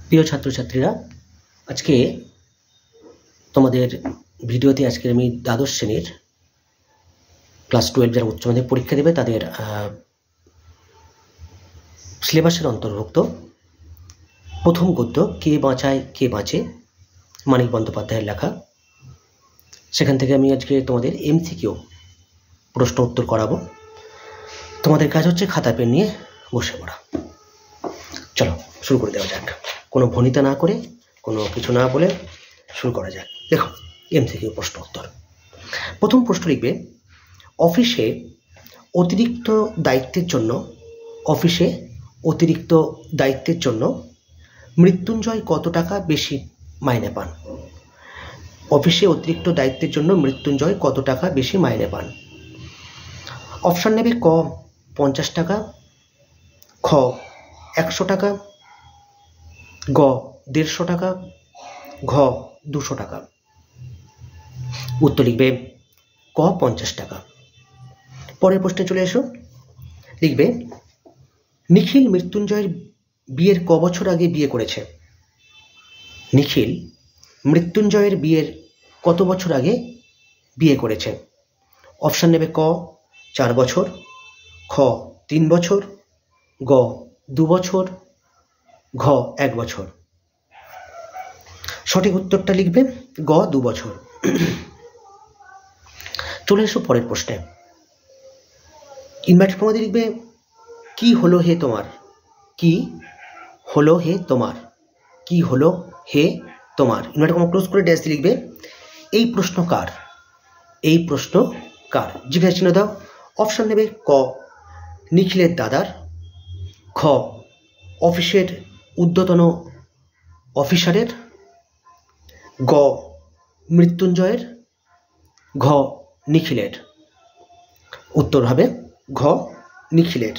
প্রিয় ছাত্রছাত্রীরা, আজকে তোমাদের ভিডিওতে আজকে আমি দ্বাদশ শ্রেণীর ক্লাস 12 যারা উচ্চ মাধ্যমিক পরীক্ষা দেবে তাদের সিলেবাসের অন্তর্ভুক্ত প্রথম গদ্য কে বাঁচায় কে বাঁচে, মানিক বন্দ্যোপাধ্যায়ের লেখা। সেখান থেকে আমি আজকে তোমাদের এমসিকিউ প্রশ্ন উত্তর করাবো। তোমাদের কাজ হচ্ছে খাতা পেন নিয়ে বসে পড়া। চলো শুরু করে দেওয়া যাক, কোনো ভনিতা না করে, কোনো কিছু না বলে শুরু করা যাক। দেখো এমসিকিউ প্রশ্ন উত্তর। প্রথম প্রশ্ন লিখবে, অফিসে অতিরিক্ত দায়িত্বের জন্য মৃত্যুঞ্জয় কত টাকা বেশি মাইনে পান? অফিসে অতিরিক্ত দায়িত্বের জন্য মৃত্যুঞ্জয় কত টাকা বেশি মাইনে পান? অপশান নেবে ক 50 টাকা, খ 100 টাকা, গ 150 টাকা, ঘ 200 টাকা। উত্তর লিখবে ক 50 টাকা। পরের প্রশ্নে চলে এসো। লিখবে, নিখিল মৃত্যুঞ্জয়ের বিয়ের ক বছর আগে বিয়ে করেছে? নিখিল মৃত্যুঞ্জয়ের বিয়ের কত বছর আগে বিয়ে করেছে? অপশান নেবে ক 4 বছর, খ 3 বছর, গ 2 বছর, ঘ 1 বছর। সঠিক উত্তরটা লিখবে গ 2 বছর। চলে এসো পরের প্রশ্নে। ইনভার্টেড কমা দিয়ে লিখবে, কি হলো হে তোমার? কি হলো হে তোমার? কি হলো হে তোমার? ইনভার্টেড কমা ক্লোজ করে ড্যাশ দিয়ে লিখবে, এই প্রশ্ন কার? এই প্রশ্ন কার? জিজ্ঞাসা চিহ্ন দাও। অপশন নেবে ক নিখিলের দাদার, খ অফিসের ঊর্ধ্বতন অফিসারের, গ মৃত্যুঞ্জয়ের, ঘ নিখিলের। উত্তর হবে ঘ নিখিলের।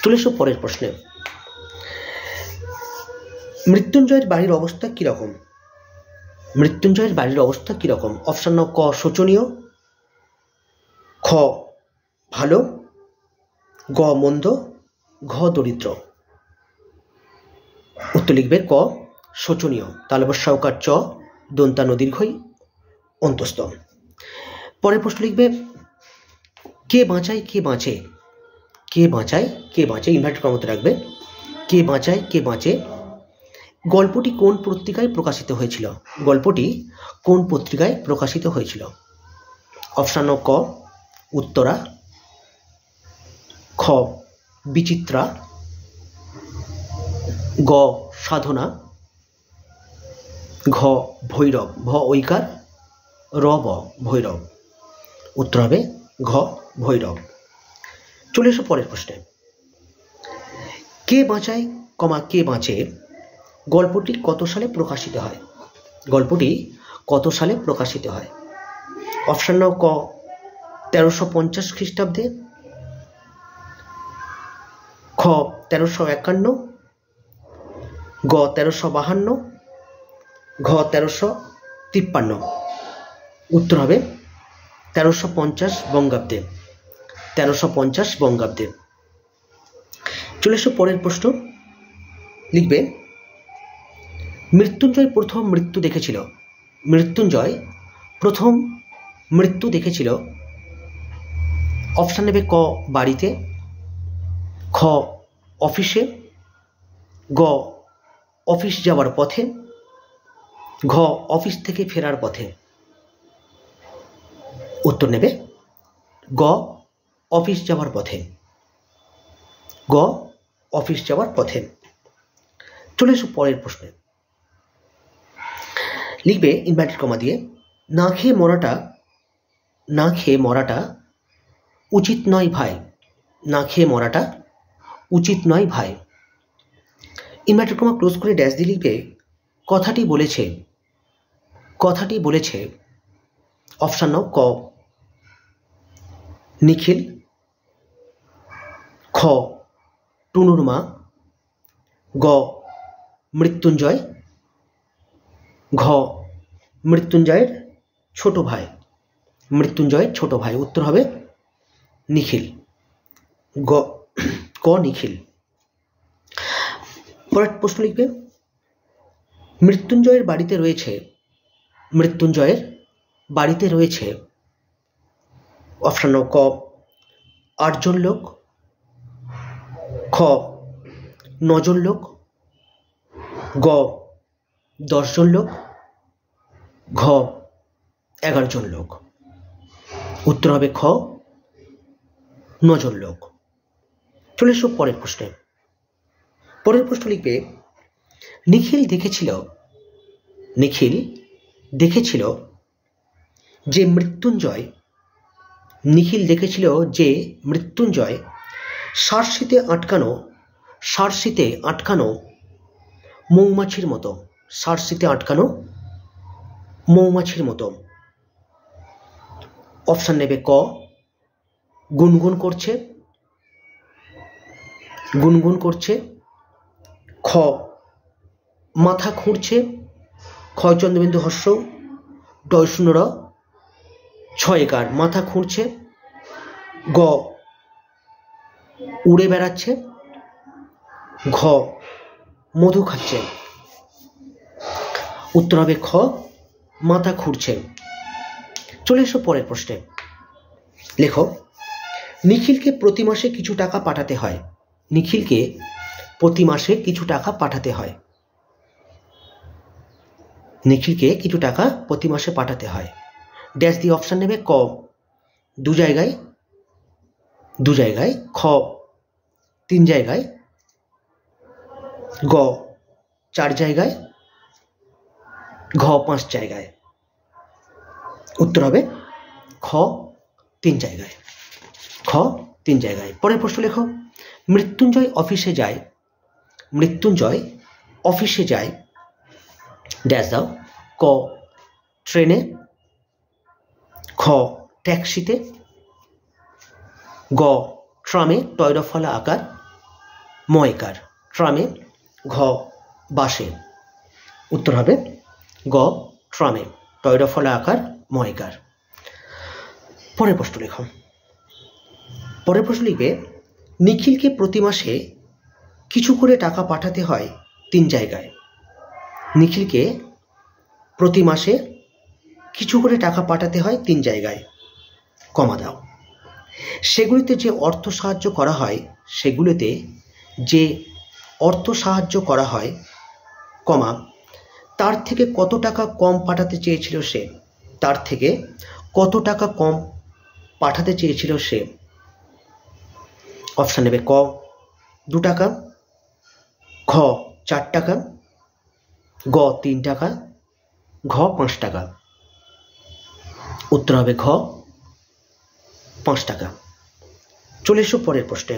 চলে এসো পরের প্রশ্নে। মৃত্যুঞ্জয়ের বাড়ির অবস্থা কিরকম? মৃত্যুঞ্জয়ের বাড়ির অবস্থা কিরকম? অপশন নাও ক শোচনীয়, খ ভালো, গ মন্দ, ঘ দরিদ্র। উত্তর লিখবে ক শোচনীয়। তালবস্য সহকার চ দন্তানো দীর্ঘই অন্তস্থ। পরের প্রশ্ন লিখবে, কে বাঁচায় কে বাঁচে? কে বাঁচায় কে বাঁচে? ইনভার্টেড কমার মধ্যে রাখবে, কে বাঁচায় কে বাঁচে। গল্পটি কোন পত্রিকায় প্রকাশিত হয়েছিল? গল্পটি কোন পত্রিকায় প্রকাশিত হয়েছিল? অপশান ক উত্তরা, খ বিচিত্রা, গ সাধনা, ঘ ভৈরব, ভ ঐকার, র ব ভৈরব। উত্তর হবে ঘ ভৈরব। চলে এসো পরের প্রশ্নে। কে বাঁচায় কে বাঁচে গল্পটি কত সালে প্রকাশিত হয়? গল্পটি কত সালে প্রকাশিত হয়? অপশান নাও ক 1350 খ্রিস্টাব্দে, খ 1351, গ 1352, ঘ 1353। উত্তর হবে 1350 বঙ্গাব্দে। 1350 বঙ্গাব্দে। চলে এসো পরের প্রশ্ন। লিখবে, মৃত্যুঞ্জয় প্রথম মৃত্যু দেখেছিল? মৃত্যুঞ্জয় প্রথম মৃত্যু দেখেছিল। অপশান নেবে ক বাড়িতে, খ অফিসে, গ অফিস যাওয়ার পথে, ঘ অফিস থেকে ফেরার পথে। উত্তর নেবে গ অফিস যাওয়ার পথে। গ অফিস যাওয়ার পথে। চলে এসো পরের প্রশ্নে। লিখবে ইনভার্টেড কমা দিয়ে, না খেয়ে মরাটা উচিত নয় ভাই। না খেয়ে মরাটা উচিত নয় ভাই। ইনভার্টেড কমা ক্লোজ করে ড্যাশ দিয়ে লিখবে, কথাটি বলেছে। অপশান নাও ক নিখিল, খ টুনুর মা, গ মৃত্যুঞ্জয়, ঘ মৃত্যুঞ্জয়ের ছোট ভাই। মৃত্যুঞ্জয়ের ছোট ভাই। উত্তর হবে নিখিল, ক নিখিল। পরের প্রশ্ন লিখবে, মৃত্যুঞ্জয়ের বাড়িতে রয়েছে অপশন ক 8 জন লোক, খ 9 জন লোক, গ 10 জন লোক, ঘ 11 জন লোক। উত্তর হবে খ 9 জন লোক। চলে এসো পরের প্রশ্নে। পরের প্রশ্ন লিখবে নিখিল দেখেছিল যে মৃত্যুঞ্জয় সারসিতে আটকানো মৌমাছির মতো। অপশন নেবে ক গুনগুন করছে, খ মাথা খুঁড়ছে, খ চন্দ্রবিন্দু হর্ষ ডয় শূন্য র ছয়কার মাথা খুঁড়ছে, গ উড়ে বেড়াচ্ছে, ঘ মধু খাচ্ছে। উত্তর হবে খ মাথা খুঁড়ছে। চলে এসো পরের প্রশ্নে। লেখো নিখিলকে প্রতি মাসে কিছু টাকা পাঠাতে হয়। ড্যাশ দিয়ে অপশন নেবে ক 2 জায়গায়, খ 3 জায়গায়, গ 4 জায়গায়, ঘ 5 জায়গায়। উত্তর হবে খ 3 জায়গায়। পরের প্রশ্ন লেখো মৃত্যুঞ্জয় অফিসে যায় ড্যাশ দাও, ক ট্রেনে, খ ট্যাক্সিতে, গ ট্রামে টয়রা ফলা আকার ময়কার ট্রামে, ঘ বাসে। উত্তর হবে গ ট্রামে টয়রা ফলা আকার ময়কার। পরের প্রশ্ন লিখবে নিখিলকে প্রতি মাসে কিছু করে টাকা পাঠাতে হয় 3 জায়গায়। কমা দাও। সেগুলিতে যে অর্থ সাহায্য করা হয় কমা তার থেকে কত টাকা কম পাঠাতে চেয়েছিল সে। অপশন নেবে ক 2 টাকা, খ 4 টাকা, গ 3 টাকা, ঘ 5 টাকা। উত্তর হবে ঘ 5 টাকা। চলে এসো পরের প্রশ্নে।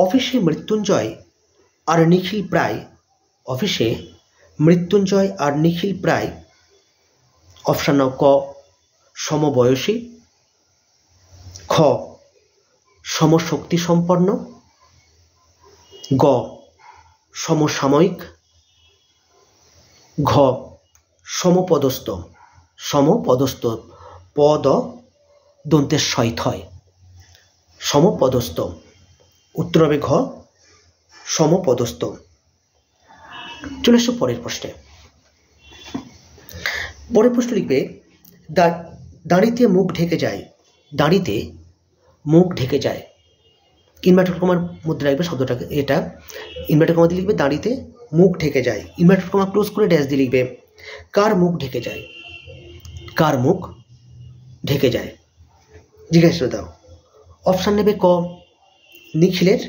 অফিসে মৃত্যুঞ্জয় আর নিখিল প্রায় অপশন ক সমবয়সী, খ সমশক্তি সম্পন্ন, গ সমসাময়িক, ঘ সমপদস্থ পদ দন্তের শয়থয় সমপদস্থ। উত্তর হবে ঘ সমপদস্থ। চলে এসো পরের প্রশ্নে। পরের প্রশ্ন লিখবে দাঁড়িতে মুখ ঢেকে যায়। ইনভার্টেড কমার মধ্যে রাখবে শব্দটাকে, এটা ইনভার্টেড কমা দিয়ে লিখবে দাঁড়িতে মুখ ঢেকে যায়। ইনভার্টেড কমা ক্লোজ করে ড্যাশ দিয়ে লিখবে কার মুখ ঢেকে যায়। জিজ্ঞাসা দাও। অপশান নেবে ক নিখিলের,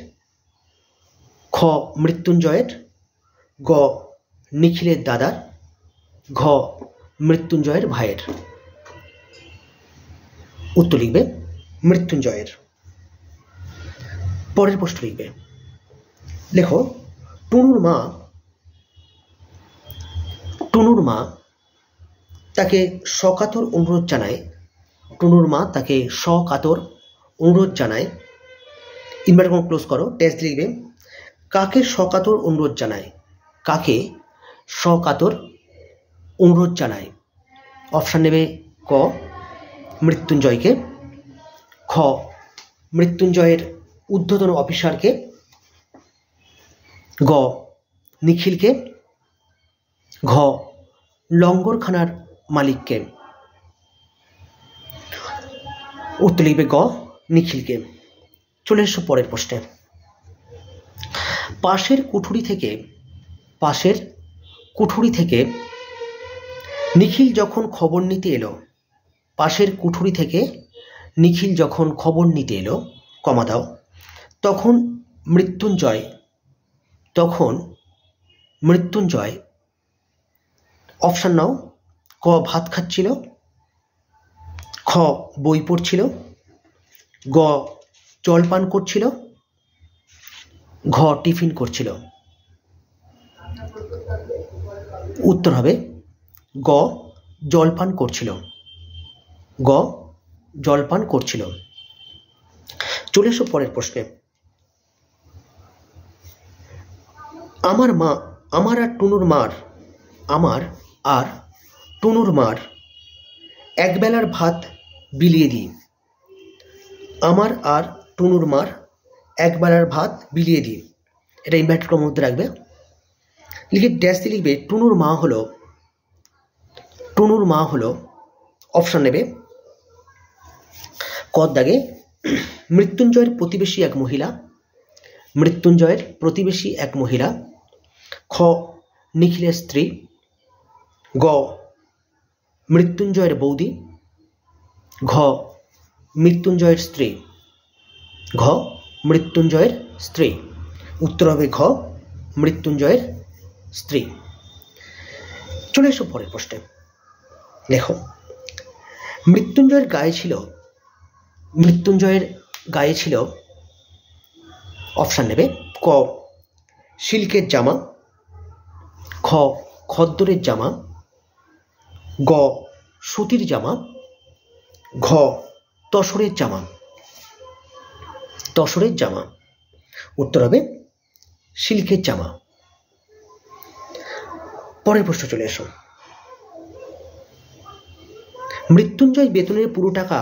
খ মৃত্যুঞ্জয়ের, গ নিখিলের দাদার, ঘ মৃত্যুঞ্জয়ের ভাইয়ের। উত্তর লিখবে মৃত্যুঞ্জয়ের। পরের প্রশ্ন লিখবে লেখো টুনুর মা তাকে সকাতর অনুরোধ জানায়। ইনভার্টেড কমা ক্লোজ করো, টেক্সট লিখবে কাকে সকাতর অনুরোধ জানায়। অপশান নেবে ক মৃত্যুঞ্জয়কে, খ মৃত্যুঞ্জয়ের ঊর্ধ্বতন অফিসারকে, গ নিখিলকে, ঘ লঙ্গরখানার মালিককে। উত্তর লিখবে গ নিখিলকে। চলে এসো পরের প্রশ্নে। পাশের কুঠুরি থেকে নিখিল যখন খবর নিতে এলো, পাশের কুঠুরি থেকে নিখিল যখন খবর নিতে এলো, কমা দাও, তখন মৃত্যুঞ্জয় অপশান নাও। ক ভাত খাচ্ছিল, খ বই পড়ছিল, গ জলপান করছিল, ঘ টিফিন করছিল। উত্তর হবে গ জলপান করছিল। গ জলপান করছিল। চলে এসো পরের প্রশ্নে। আমার আর টুনুর মার একবেলার ভাত বিলিয়ে দিই। আমার আর টুনুর মার একবেলার ভাত বিলিয়ে দিই। এটা ইনভার্টেড কমার মধ্যে রাখবে। লিখে ড্যাশ দিয়ে লিখবে টুনুর মা হলো অপশান নেবে। ক দাগে মৃত্যুঞ্জয়ের প্রতিবেশী এক মহিলা, খ নিখিলের স্ত্রী, গ মৃত্যুঞ্জয়ের বৌদি, ঘ মৃত্যুঞ্জয়ের স্ত্রী। উত্তর হবে ঘ মৃত্যুঞ্জয়ের স্ত্রী। চলে এসো পরের প্রশ্নে। লেখো মৃত্যুঞ্জয়ের গায়ে ছিল অপশান নেবে। ক সিল্কের জামা, খ খদ্দরের জামা, গ সুতির জামা, ঘ তসরের জামা। উত্তর হবে সিল্কের জামা। পরের প্রশ্ন চলে এসো। মৃত্যুঞ্জয় বেতনের পুরো টাকা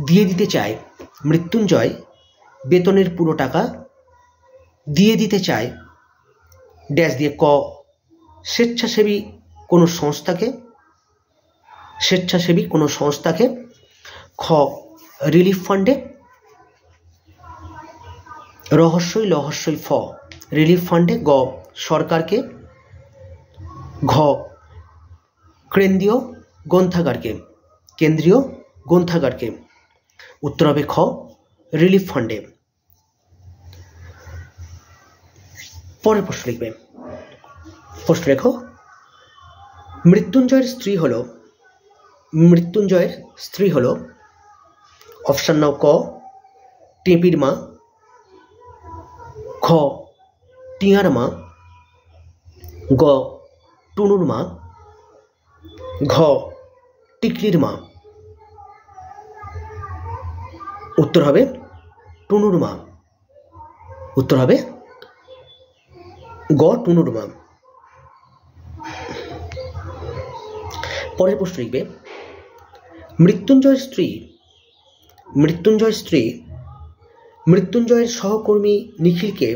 দিয়ে দিতে চায়। মৃত্যুঞ্জয় বেতনের পুরো টাকা দিয়ে দিতে চায় ড্যাশ দিয়ে। ক স্বেচ্ছাসেবী কোনো সংস্থাকে, খ রিলিফ ফান্ডে, রহস্যই ফ রিলিফ ফান্ডে, গ সরকারকে, ঘ কেন্দ্রীয় গ্রন্থাগারকে। উত্তর হবে খ রিলিফ ফান্ডে। পরের প্রশ্ন লিখবে। প্রশ্ন লেখো মৃত্যুঞ্জয়ের স্ত্রী হলো অপশান নাও। ক টেপির মা, খ টিয়ার মা, গ টুনুর মা, ঘ টিকলির মা। উত্তর হবে টুনুর মা। উত্তর হবে গ টুনুর মা। পরের প্রশ্ন লিখবে মৃত্যুঞ্জয়ের সহকর্মী নিখিলকে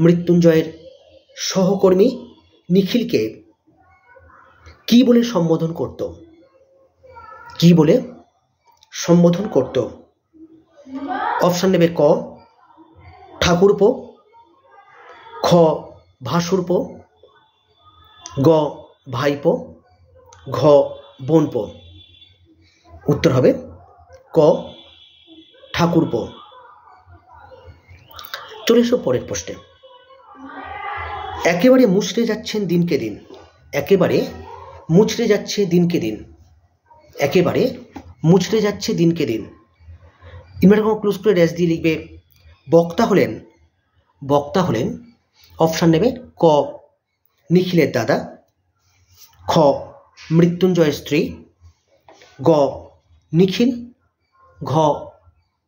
মৃত্যুঞ্জয়ের সহকর্মী নিখিলকে কি বলে সম্বোধন করত? অপশান নেবে। ক ঠাকুরপো, খ ভাসুরপো, গ ভাইপো, ঘ বোনপো। উত্তর হবে ক ঠাকুরপো। চলে এসো পরের প্রশ্নে। একেবারে মুচড়ে যাচ্ছে দিনকে দিন। ইনভার্টেড ক্লোজ করে ড্যাশ দিয়ে লিখবে বক্তা হলেন অপশান নেবে। ক নিখিলের দাদা, খ মৃত্যুঞ্জয়ের স্ত্রী, গ নিখিল, ঘ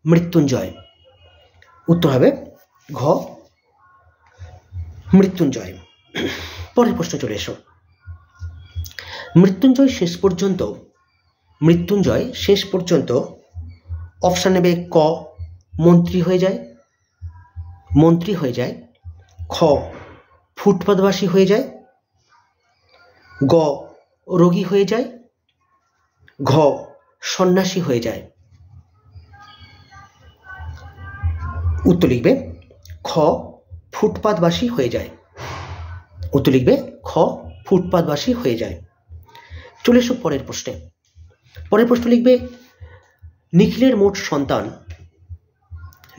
মৃত্যুঞ্জয়। উত্তর হবে ঘ মৃত্যুঞ্জয়। পরের প্রশ্ন চলে এসো। মৃত্যুঞ্জয় শেষ পর্যন্ত অপশান নেবে। ক মন্ত্রী হয়ে যায়, খ ফুটপাতবাসী হয়ে যায়, গ রোগী হয়ে যায়, ঘ সন্ন্যাসী হয়ে যায়। উত্তর লিখবে খ ফুটপাতবাসী হয়ে যায়। উত্তর লিখবে খ ফুটপাতবাসী হয়ে যায়। চলে এসো পরের প্রশ্নে। পরের প্রশ্ন লিখবে নিখিলের মোট সন্তান,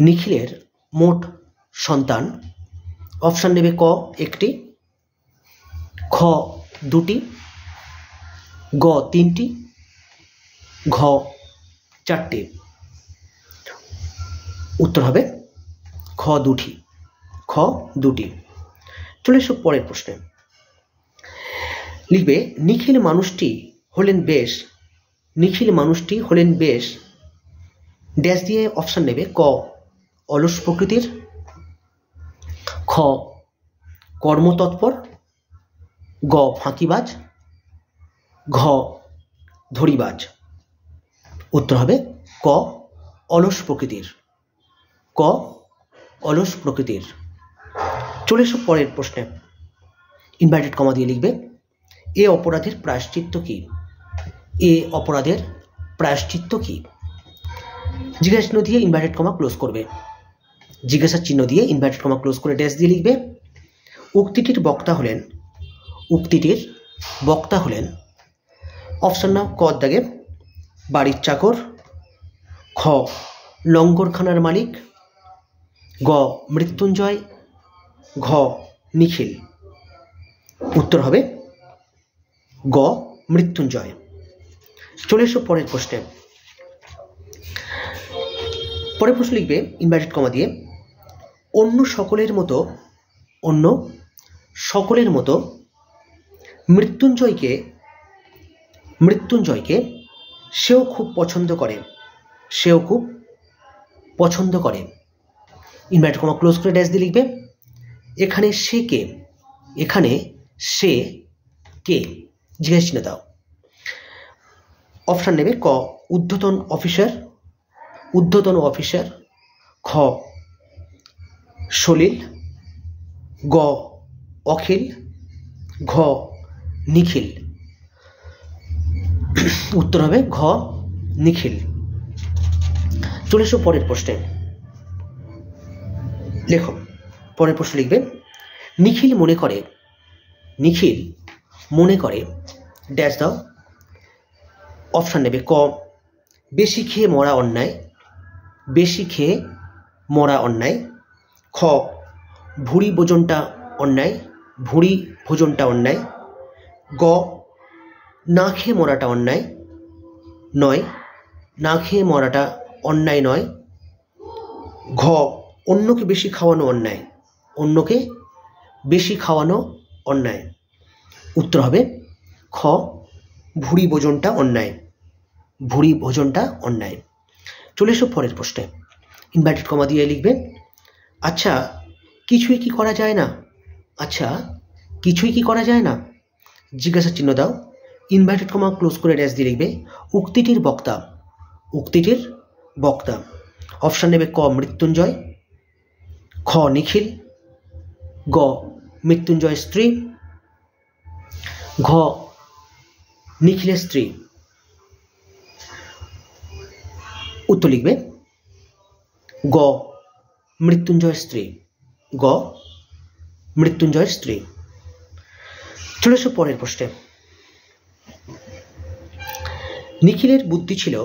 নিখিলের মোট সন্তান অপশান নেবে ক একটি, খ দুটি, গ তিনটি, ঘ চারটি। উত্তর হবে খ দুটি, খ দুটি। চলে এসো পরের প্রশ্নে। লিখবে নিখিল মানুষটি হলেন বেশ, নিখিল মানুষটি হলেন বেশ ড্যাশ দিয়ে অপশান নেবে ক অলস প্রকৃতির, খ কর্মতৎপর, গ ফাঁকিবাজ, ঘ ধড়িবাজ। উত্তর হবে ক অলস প্রকৃতির, ক অলস প্রকৃতির। চলে এসো পরের প্রশ্নে। ইনভার্টেড কমা দিয়ে লিখবে এ অপরাধের প্রায়শ্চিত্ত কি, এ অপরাধের প্রায়শ্চিত্ত কি। জিজ্ঞাসা চিহ্ন দিয়ে ইনভার্টেড কমা ক্লোজ করবে, জিজ্ঞাসা চিহ্ন দিয়ে ইনভার্টেড কমা ক্লোজ করে ড্যাশ দিয়ে লিখবে উক্তিটির বক্তা হলেন, উক্তিটির বক্তা হলেন অপশান নাও ক দাগে বাড়ির চাকর, খ লঙ্গরখানার মালিক, গ মৃত্যুঞ্জয়, ঘ নিখিল। উত্তর হবে গ মৃত্যুঞ্জয়। চলে এসো পরের প্রশ্নে। পরের প্রশ্ন লিখবে ইনভার্টেড কমা দিয়ে অন্য সকলের মতো, অন্য সকলের মতো মৃত্যুঞ্জয়কে, মৃত্যুঞ্জয়কে সেও খুব পছন্দ করে, সেও খুব পছন্দ করে। ইনভার্টেড কমা ক্লোজ করে ড্যাশ দিয়ে লিখবে এখানে সে কে, এখানে সে কে। জিজ্ঞাসা চিহ্ন দাও। অপশান নেবে ক ঊর্ধ্বতন অফিসার, ঊর্ধ্বতন অফিসার, খ সলিল, গ অখিল, ঘ নিখিল। উত্তর হবে ঘ নিখিল। চলে এসো পরের প্রশ্নে। লেখো পরের প্রশ্ন লিখবে নিখিল মনে করে, নিখিল মনে করে ড্যাশ দাও। অপশান নেবে ক বেশি খেয়ে মরা অন্যায়, বেশি খেয়ে মরা অন্যায়, খ ভুঁড়ি ভোজনটা অন্যায়, ভুঁড়ি ভোজনটা অন্যায়, গ না খেয়ে মরাটা অন্যায় নয়, না খেয়ে মরাটা অন্যায় নয়, ঘ অন্যকে বেশি খাওয়ানো অন্যায়, অন্যকে বেশি খাওয়ানো অন্যায়। উত্তর হবে খ ভুঁড়ি ভোজনটা অন্যায়, ভুঁড়ি ভোজনটা অন্যায়। চলে এসো পরের প্রশ্নে। ইনভার্টেড কমা দিয়ে লিখবে আচ্ছা কিছুই কি করা যায় না, আচ্ছা কিছুই কি করা যায় না। জিজ্ঞাসা চিহ্ন দাও। ইনভার্টেড কমা ক্লোজ করে ড্যাশ দিয়ে লিখবে উক্তিটির বক্তা, উক্তিটির বক্তা অপশান নেবে ক মৃত্যুঞ্জয়, খ নিখিল, গ মৃত্যুঞ্জয় স্ত্রী, ঘ নিখিলের স্ত্রী। উত্তর লিখবে গ মৃত্যুঞ্জয় স্ত্রী, গ মৃত্যুঞ্জয়ের স্ত্রী। চলে এসো পরের প্রশ্নে। নিখিলের বুদ্ধি ছিল,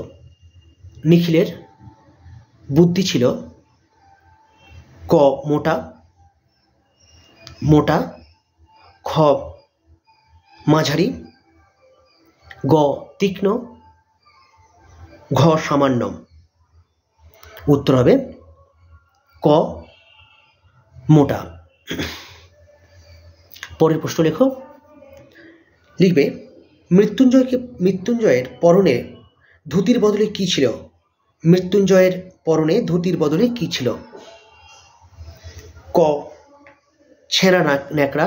নিখিলের বুদ্ধি ছিল ক মোটা, মোটা, খ মাঝারি, গ তীক্ষ্ণ, ঘ সামান্য। উত্তর হবে ক মোটা। পরের প্রশ্ন লেখো। লিখবে মৃত্যুঞ্জয়ের পরনে ধুতির বদলে কি ছিল, মৃত্যুঞ্জয়ের পরনে ধুতির বদলে কি ছিল। ক ছেঁড়া ন্যাকড়া,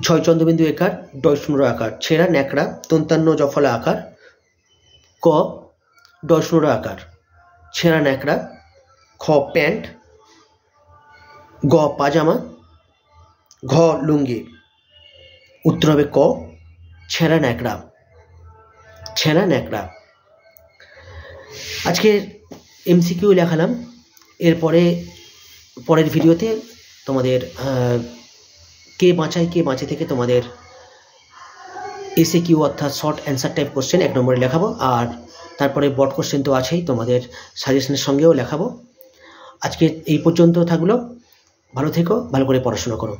ছয় চন্দ্রবিন্দু একার ডয় শূন্য আকার, ছেঁড়া ন্যাকড়া দন্তান্ন জফলা আকার, ক ডয় শূন্য আকার ছেঁড়া ন্যাকড়া, খ প্যান্ট, গ পাজামা, ঘ লুঙ্গি। উত্তর হবে ক ছেঁড়া ন্যাকড়া। ছেঁড়া ন্যাকড়া। আজকের এমসিকিউ লেখালাম। এরপরে পরের ভিডিওতে তোমাদের কে বাঁচে থেকে তোমাদের এসএকিউ অর্থাৎ শর্ট অ্যান্সার টাইপ কোশ্চেন 1 নম্বরে লেখাবো, আর তারপরে বট কোশ্চেন তো আছেই, তোমাদের সাজেশনের সঙ্গেও লেখাবো। আজকে এই পর্যন্ত থাকলো। ভালো থেকো, ভালো করে পড়াশোনা করো।